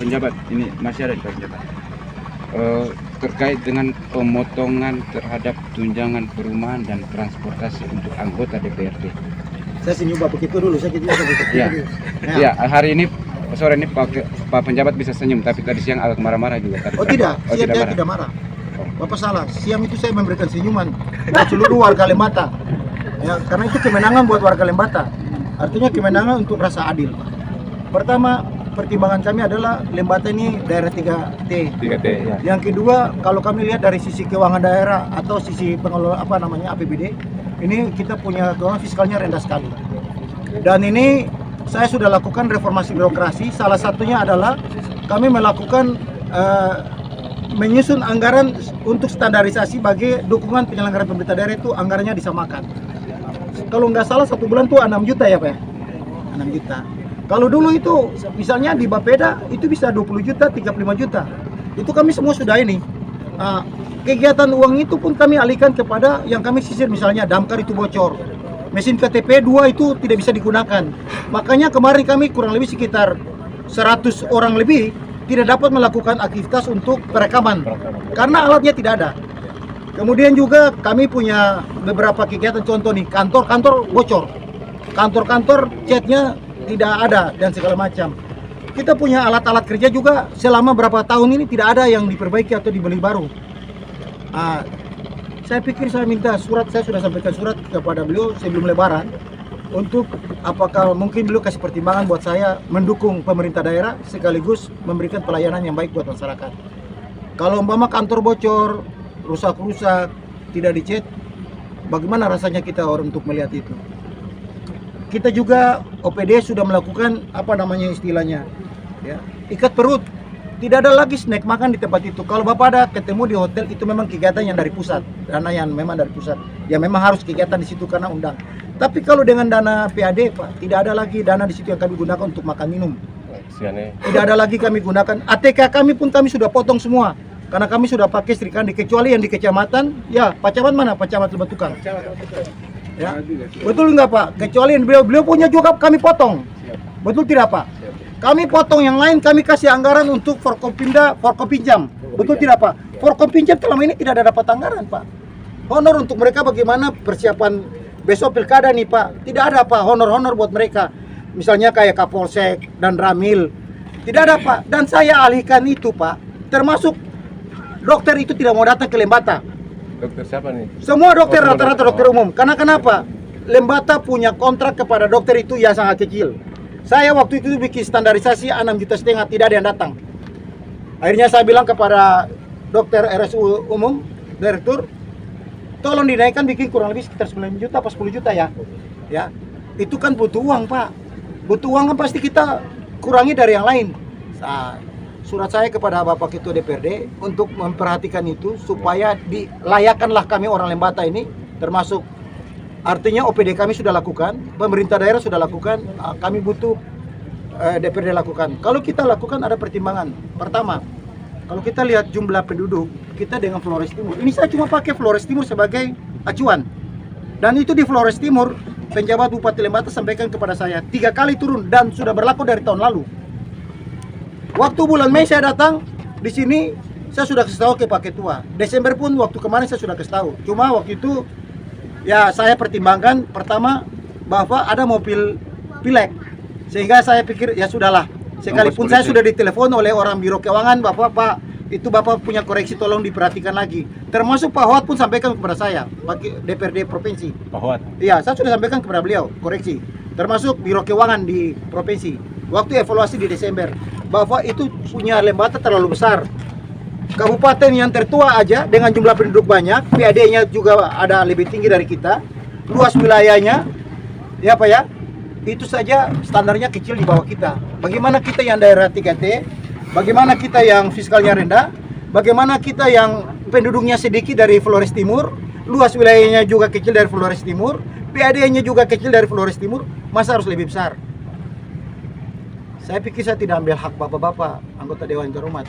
Penjabat, ini masih ada di Pak Penjabat. Terkait dengan pemotongan terhadap tunjangan perumahan dan transportasi untuk anggota DPRD. Saya senyum Pak begitu dulu, saya gitu. Ya, ya, hari ini sore ini Pak Penjabat bisa senyum, tapi tadi siang agak marah-marah juga. Tadi Oh tidak, oh, siang saya tidak marah. Bapak salah, siang itu saya memberikan senyuman buat seluruh warga Lembata. Ya, karena itu kemenangan buat warga Lembata. Artinya kemenangan untuk rasa adil. Pertama, pertimbangan kami adalah Lembata ini daerah 3T. 3T ya. Yang kedua, kalau kami lihat dari sisi keuangan daerah atau sisi pengelola APBD, ini kita punya keuangan fiskalnya rendah sekali. Dan ini saya sudah lakukan reformasi birokrasi. Salah satunya adalah kami melakukan menyusun anggaran untuk standarisasi bagi dukungan penyelenggaraan pemerintah daerah itu anggarannya disamakan. Kalau nggak salah 1 bulan tuh 6 juta ya Pak? 6 juta. Kalau dulu itu misalnya di Bapeda itu bisa 20 juta, 35 juta. Itu kami semua sudah ini. Kegiatan uang itu pun kami alihkan kepada yang kami sisir, misalnya damkar itu bocor. Mesin KTP 2 itu tidak bisa digunakan. Makanya kemarin kami kurang lebih sekitar 100 orang lebih tidak dapat melakukan aktivitas untuk perekaman karena alatnya tidak ada. Kemudian juga kami punya beberapa kegiatan, contoh nih, kantor-kantor bocor, kantor-kantor chatnya tidak ada dan segala macam. Kita punya alat-alat kerja juga selama berapa tahun ini tidak ada yang diperbaiki atau dibeli baru. Saya pikir saya minta surat, saya sudah sampaikan surat kepada beliau sebelum Lebaran untuk apakah mungkin beliau kasih pertimbangan buat saya mendukung pemerintah daerah sekaligus memberikan pelayanan yang baik buat masyarakat. Kalau umpama kantor bocor, rusak-rusak, tidak dicet, bagaimana rasanya kita orang untuk melihat itu? Kita juga OPD sudah melakukan istilahnya, ya, ikat perut. Tidak ada lagi snack makan di tempat itu. Kalau Bapak ada ketemu di hotel itu memang kegiatan yang dari pusat, dana yang memang dari pusat. Ya memang harus kegiatan di situ karena undang. Tapi kalau dengan dana PAD Pak, tidak ada lagi dana di situ yang kami gunakan untuk makan minum. Tidak ada lagi kami gunakan. ATK kami pun kami sudah potong semua. Karena kami sudah pakai Srikandi, kecuali yang di kecamatan, ya Pak Camat mana? Pak Camat Lebatukang. Ya. Betul nggak Pak? Kecuali yang beliau punya juga kami potong. Betul tidak Pak? Kami potong yang lain, kami kasih anggaran untuk Forkopinjam. Betul tidak Pak? Forkopinjam selama ini tidak ada dapat anggaran Pak. Honor untuk mereka bagaimana persiapan besok pilkada nih Pak. Tidak ada Pak honor-honor buat mereka. Misalnya kayak Kapolsek dan Ramil. Tidak ada Pak. Dan saya alihkan itu Pak. Termasuk dokter itu tidak mau datang ke Lembata. Dokter siapa nih? Semua dokter, rata-rata dokter umum. Karena kenapa? Lembata punya kontrak kepada dokter itu yang sangat kecil. Saya waktu itu bikin standarisasi 6,5 juta, tidak ada yang datang. Akhirnya saya bilang kepada dokter RSU umum, direktur, tolong dinaikkan bikin kurang lebih sekitar 9 juta apa 10 juta ya. Ya. Itu kan butuh uang, Pak. Butuh uang kan pasti kita kurangi dari yang lain. Surat saya kepada Bapak Ketua DPRD untuk memperhatikan itu supaya dilayakkanlah kami orang Lembata ini, termasuk artinya OPD kami sudah lakukan, pemerintah daerah sudah lakukan, kami butuh DPRD lakukan. Kalau kita lakukan ada pertimbangan. Pertama, kalau kita lihat jumlah penduduk kita dengan Flores Timur, ini saya cuma pakai Flores Timur sebagai acuan. Dan itu di Flores Timur, penjabat Bupati Lembata sampaikan kepada saya 3 kali turun dan sudah berlaku dari tahun lalu. Waktu bulan Mei saya datang di sini, saya sudah kasih tahu ke Pak Ketua. Desember pun waktu kemarin saya sudah kasih tahu. Cuma waktu itu ya saya pertimbangkan pertama bahwa ada mobil pilek, sehingga saya pikir ya sudahlah. Sekalipun saya sudah ditelepon oleh orang biro keuangan, Pak itu Bapak punya koreksi tolong diperhatikan lagi. Termasuk Pak Howat pun sampaikan kepada saya, Pak DPRD provinsi. Pak Howat. Iya, saya sudah sampaikan kepada beliau koreksi. Termasuk biro keuangan di provinsi. Waktu evaluasi di Desember, bahwa itu punya Lembata terlalu besar. Kabupaten yang tertua aja dengan jumlah penduduk banyak, PAD-nya juga ada lebih tinggi dari kita, luas wilayahnya, ya Pak ya, itu saja standarnya kecil di bawah kita. Bagaimana kita yang daerah 3T, bagaimana kita yang fiskalnya rendah, bagaimana kita yang penduduknya sedikit dari Flores Timur, luas wilayahnya juga kecil dari Flores Timur, PAD-nya juga kecil dari Flores Timur, masa harus lebih besar? Saya pikir saya tidak ambil hak bapak-bapak anggota Dewan Terhormat.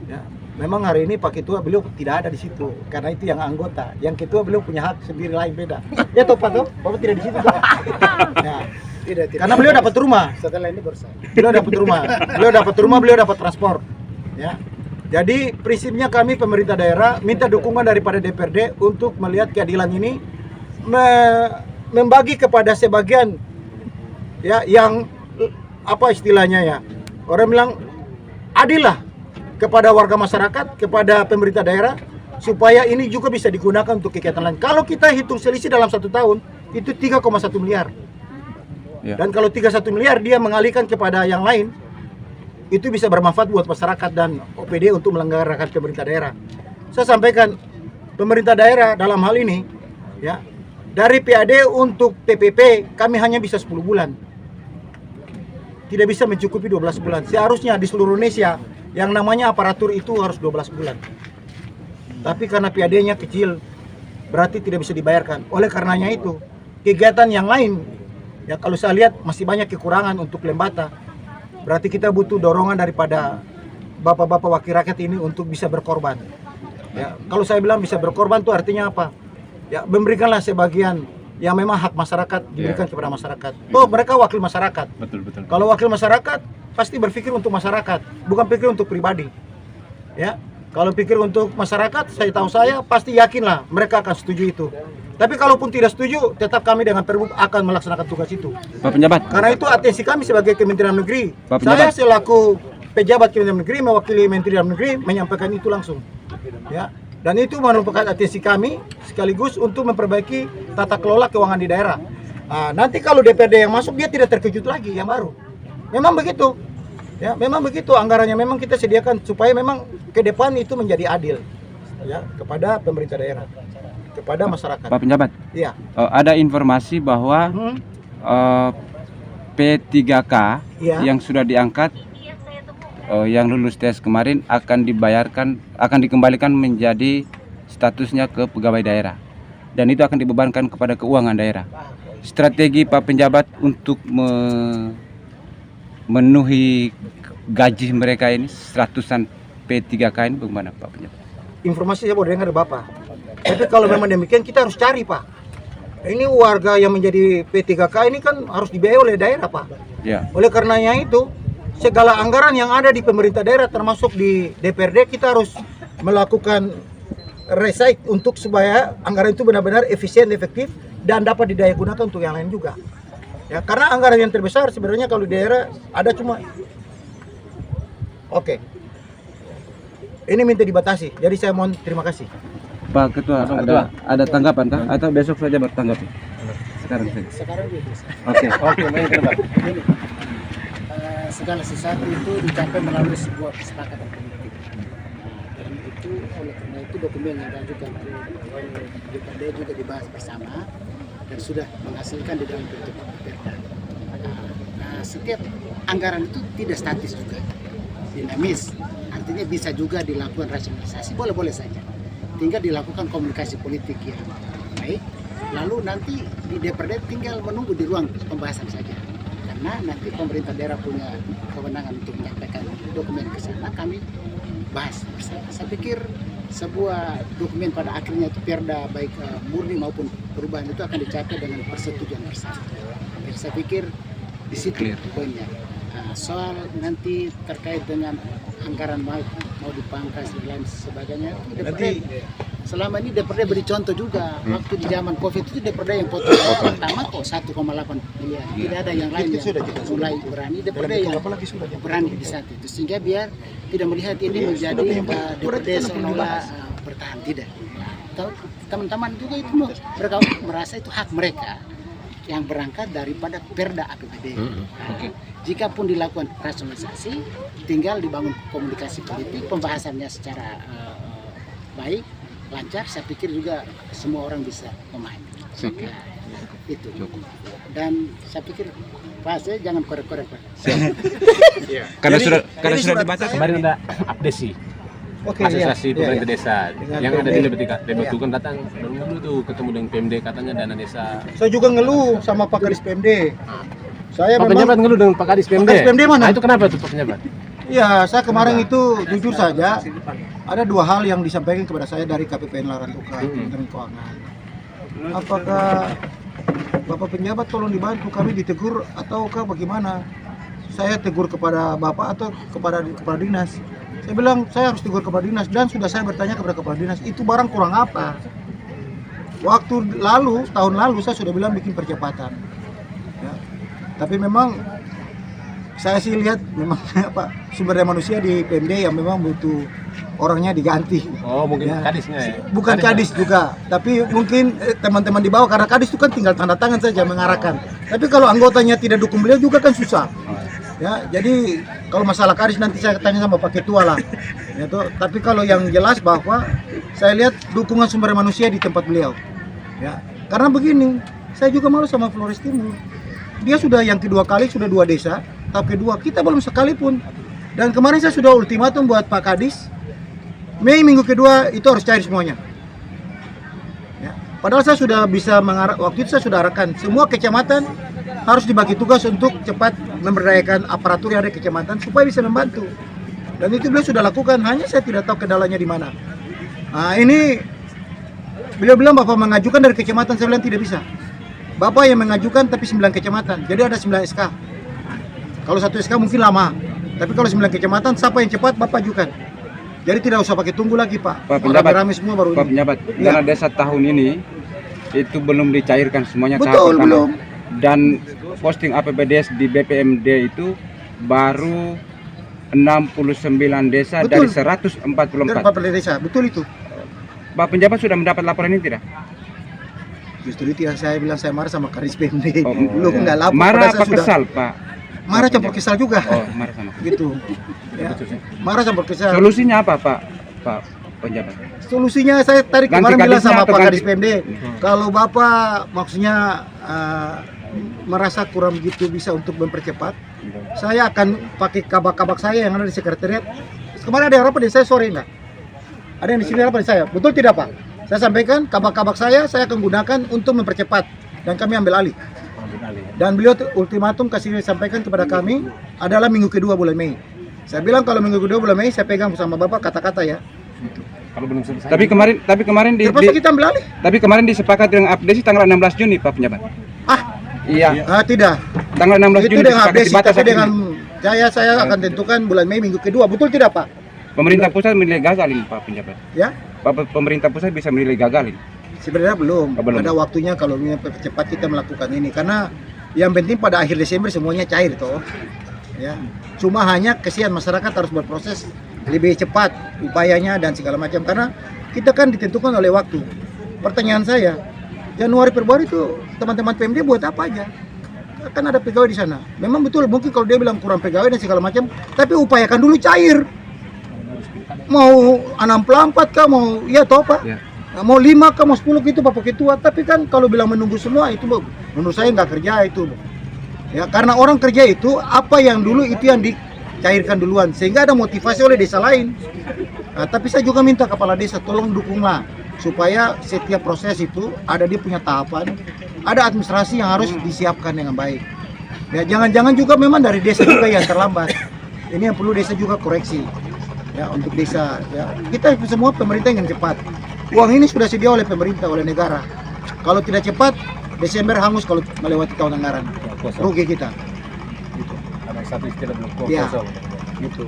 Ya, memang hari ini Pak Ketua beliau tidak ada di situ karena itu yang anggota. Yang Ketua beliau punya hak sendiri lain beda. Ya toh Pak toh, Bapak tidak di situ toh. Ya, Karena beliau dapat rumah. Setelah ini bersama. Beliau dapat rumah. Beliau dapat transport. Ya. Jadi prinsipnya kami pemerintah daerah minta dukungan daripada DPRD untuk melihat keadilan ini, membagi kepada sebagian ya yang apa istilahnya ya, orang bilang adil lah kepada warga masyarakat, kepada pemerintah daerah, supaya ini juga bisa digunakan untuk kegiatan lain. Kalau kita hitung selisih dalam 1 tahun itu 3,1 miliar Ya. dan kalau 31 miliar dia mengalihkan kepada yang lain, itu bisa bermanfaat buat masyarakat dan OPD untuk menyelenggarakan pemerintah daerah. Saya sampaikan pemerintah daerah dalam hal ini ya, dari PAD untuk PPP kami hanya bisa 10 bulan. Tidak bisa mencukupi 12 bulan. Seharusnya di seluruh Indonesia yang namanya aparatur itu harus 12 bulan. Tapi karena PAD-nya kecil, berarti tidak bisa dibayarkan. Oleh karenanya itu, kegiatan yang lain ya kalau saya lihat masih banyak kekurangan untuk Lembata. Berarti kita butuh dorongan daripada bapak-bapak wakil rakyat ini untuk bisa berkorban. Ya, kalau saya bilang bisa berkorban itu artinya apa? Ya, memberikanlah sebagian yang memang hak masyarakat diberikan kepada masyarakat. Oh, mereka wakil masyarakat. Betul. Kalau wakil masyarakat pasti berpikir untuk masyarakat, bukan pikir untuk pribadi. Ya, kalau pikir untuk masyarakat, saya pasti yakinlah mereka akan setuju itu. Tapi kalaupun tidak setuju, tetap kami dengan Perbup akan melaksanakan tugas itu. Pak Penjabat. Karena itu atensi kami sebagai Kementerian Negeri. Pak Saya Penjabat. selaku pejabat Kementerian Negeri mewakili Menteri Dalam Negeri menyampaikan itu langsung. Ya. Dan itu merupakan atensi kami sekaligus untuk memperbaiki tata kelola keuangan di daerah. Nah, nanti kalau DPRD yang masuk dia tidak terkejut lagi yang baru. Memang begitu. Ya, memang begitu anggarannya memang kita sediakan supaya memang ke depan itu menjadi adil ya kepada pemerintah daerah, kepada masyarakat. Pak Penjabat. Iya. Ada informasi bahwa P3K Iya. yang sudah diangkat, yang lulus tes kemarin akan dikembalikan menjadi statusnya ke pegawai daerah, dan itu akan dibebankan kepada keuangan daerah. Strategi Pak Penjabat untuk memenuhi gaji mereka ini, ratusan P3K ini bagaimana Pak Penjabat? Informasi saya baru dengar Bapak. Tapi kalau memang demikian kita harus cari Pak. Ini warga yang menjadi P3K ini kan harus dibiayai oleh daerah Pak. Ya. Oleh karenanya itu segala anggaran yang ada di pemerintah daerah termasuk di DPRD kita harus melakukan recycle untuk supaya anggaran itu benar-benar efisien, efektif dan dapat didaya gunakan untuk yang lain juga. Ya, karena anggaran yang terbesar sebenarnya kalau di daerah ada cuma Oke. Ini minta dibatasi. Jadi saya mohon terima kasih. Pak Ketua, ada tanggapan kah? Atau besok saja bertanggapi? Sekarang saja. Sekarang juga. Oke, baik Pak. Segala sesuatu itu dicapai melalui sebuah kesepakatan politik. Dan itu oleh karena itu dokumen yang diajukan oleh DPRD juga dibahas bersama dan sudah menghasilkan di dalam bentuk perda. Setiap anggaran itu tidak statis juga, dinamis. Artinya bisa juga dilakukan rasionalisasi, boleh-boleh saja. Tinggal dilakukan komunikasi politik yang baik. Lalu nanti di DPRD tinggal menunggu di ruang pembahasan saja. Karena nanti pemerintah daerah punya kewenangan untuk menyampaikan dokumen ke sana, kami bahas bersama. Saya pikir sebuah dokumen pada akhirnya itu perda baik murni maupun perubahan itu akan dicapai dengan persetujuan bersama. Jadi saya pikir di situ poinnya. Soal nanti terkait dengan anggaran mau dipangkas dan lain sebagainya itu DPRD selama ini DPRD beri contoh juga. Waktu di zaman Covid itu DPRD yang potong pertama kok 1,8 miliar. Tidak ada yang lain yang mulai berani. DPRD yang berani di saat itu sehingga biar tidak melihat ini menjadi DPRD seolah-olah bertahan, tidak. Teman-teman juga itu mereka merasa itu hak mereka yang berangkat daripada perda APBD. Jika pun dilakukan rasionalisasi, tinggal dibangun komunikasi politik, pembahasannya secara baik, lancar. Saya pikir juga semua orang bisa memahami. Itu. Dan saya pikir Pak, saya jangan korek-korek Pak. Karena sudah dibatas. Kemarin ada abdesi. Asosiasi pemerintah desa yang ada di Lebetu kan datang dulu tuh ketemu dengan PMD katanya dana desa. Saya juga ngeluh sama Pak Kadis PMD. Saya Pak Penjabat ngeluh dengan Pak Kadis PMD. Pak Kadis PMD mana? Nah, itu kenapa tuh Pak Penjabat? Iya, saya kemarin itu jujur saja ada dua hal yang disampaikan kepada saya dari KPPN Larantuka, Kementerian Keuangan. Apakah Bapak penjabat tolong dibantu, kami ditegur ataukah bagaimana? Saya tegur kepada Bapak atau kepada kepala dinas? Saya bilang saya harus tegur kepala dinas dan sudah saya bertanya kepada kepala dinas itu barang kurang apa. Waktu lalu, tahun lalu saya sudah bilang bikin percepatan. Ya. Tapi memang saya sih lihat memang apa sumber daya manusia di PMD yang memang butuh orangnya diganti. Oh, mungkin Ya. kadisnya ya. Bukan kadis juga, tapi mungkin teman-teman di bawah karena kadis itu kan tinggal tanda tangan saja mengarahkan. Tapi kalau anggotanya tidak dukung beliau juga kan susah. Ya, jadi kalau masalah kadis nanti saya tanya sama Pak Ketua lah. Ya, toh. Tapi kalau yang jelas bahwa saya lihat dukungan sumber daya manusia di tempat beliau. Ya, karena begini, saya juga malu sama Flores Timur. Dia sudah yang kedua kali sudah 2 desa, tahap kedua kita belum sekalipun. Dan kemarin saya sudah ultimatum buat Pak Kadis. Mei minggu kedua itu harus cair semuanya. Ya. Padahal saya sudah bisa waktu itu saya sudah arahkan semua kecamatan harus dibagi tugas untuk cepat memberdayakan aparatur yang ada di kecamatan supaya bisa membantu. Dan itu beliau sudah lakukan, hanya saya tidak tahu kendalanya di mana. Nah ini beliau bilang Bapak mengajukan dari kecamatan, saya bilang tidak bisa. Bapak yang mengajukan tapi 9 kecamatan, jadi ada 9 SK. Kalau 1 SK mungkin lama, tapi kalau 9 kecamatan siapa yang cepat Bapak ajukan. Jadi tidak usah pakai tunggu lagi Pak. Pak penjabat, rame semua baru Pak ini. penjabat, Ya. dana desa tahun ini itu belum dicairkan semuanya tahap Betul, pertama. belum. Dan posting APBDes di BPMD itu baru 69 desa Betul. dari Dari 144. Pak Desa, betul itu. Pak penjabat sudah mendapat laporan ini tidak? Justru itu yang saya bilang saya marah sama Kadis PMD. Oh, Belum ya. nggak lapor. Marah padahal saya apa sudah- kesal Pak? Marah campur kesal juga. Oh, marah sama. Gitu. Ya. Marah campur kesal. Solusinya apa Pak penjabat? Solusinya saya tadi Ganti kemarin bilang kadisnya sama atau Pak ganti- Kadis PMD, kalau Bapak maksudnya merasa kurang begitu bisa untuk mempercepat, saya akan pakai kabak-kabak saya yang ada di sekretariat. Kemarin ada yang rapat di saya sore enggak? Ada yang di sini rapat di saya. Betul tidak Pak? Saya sampaikan kabak-kabak saya akan gunakan untuk mempercepat dan kami ambil alih. Dan beliau ultimatum sampaikan kepada kami adalah minggu kedua bulan Mei. Saya bilang kalau minggu kedua bulan Mei saya pegang sama Bapak kata-kata ya. Kalau belum selesai. Tapi kemarin Terpaksa kita ambil alih. tapi kemarin disepakati dengan update tanggal 16 Juni Pak penjabat. Iya, Tidak. tanggal 16 Itu Juni dengan disepakati update batas tapi waktu dengan ini. saya akan tentukan bulan Mei minggu kedua. Betul tidak Pak? Pemerintah pusat menilai gagal ini Pak penjabat. Ya? Pemerintah pusat bisa menilai gagal ini. Sebenarnya belum. Oh, belum. Ada waktunya kalau cepat kita melakukan ini karena yang penting pada akhir Desember semuanya cair toh. Ya. Cuma hanya kesian masyarakat harus berproses lebih cepat upayanya dan segala macam karena kita kan ditentukan oleh waktu. Pertanyaan saya, Januari Februari itu teman-teman PMD buat apa aja? Kan ada pegawai di sana. Memang betul mungkin kalau dia bilang kurang pegawai dan segala macam, tapi upayakan dulu cair. Mau 64 kah mau iya toh Pak? Ya. Mau 5 kah mau 10 gitu Bapak Ketua, tapi kan kalau bilang menunggu semua itu menurut saya nggak kerja itu. Ya karena orang kerja itu apa yang dulu itu yang dicairkan duluan sehingga ada motivasi oleh desa lain. Nah, tapi saya juga minta kepala desa tolong dukunglah supaya setiap proses itu ada dia punya tahapan, ada administrasi yang harus disiapkan dengan baik. Ya jangan-jangan juga memang dari desa juga yang terlambat. Ini yang perlu desa juga koreksi. Ya untuk desa ya. Kita semua pemerintah ingin cepat. Uang ini sudah sedia oleh pemerintah, oleh negara. Kalau tidak cepat Desember hangus kalau melewati tahun anggaran. Rugi kita. Ada satu istilah belum Ya. kosong. Gitu.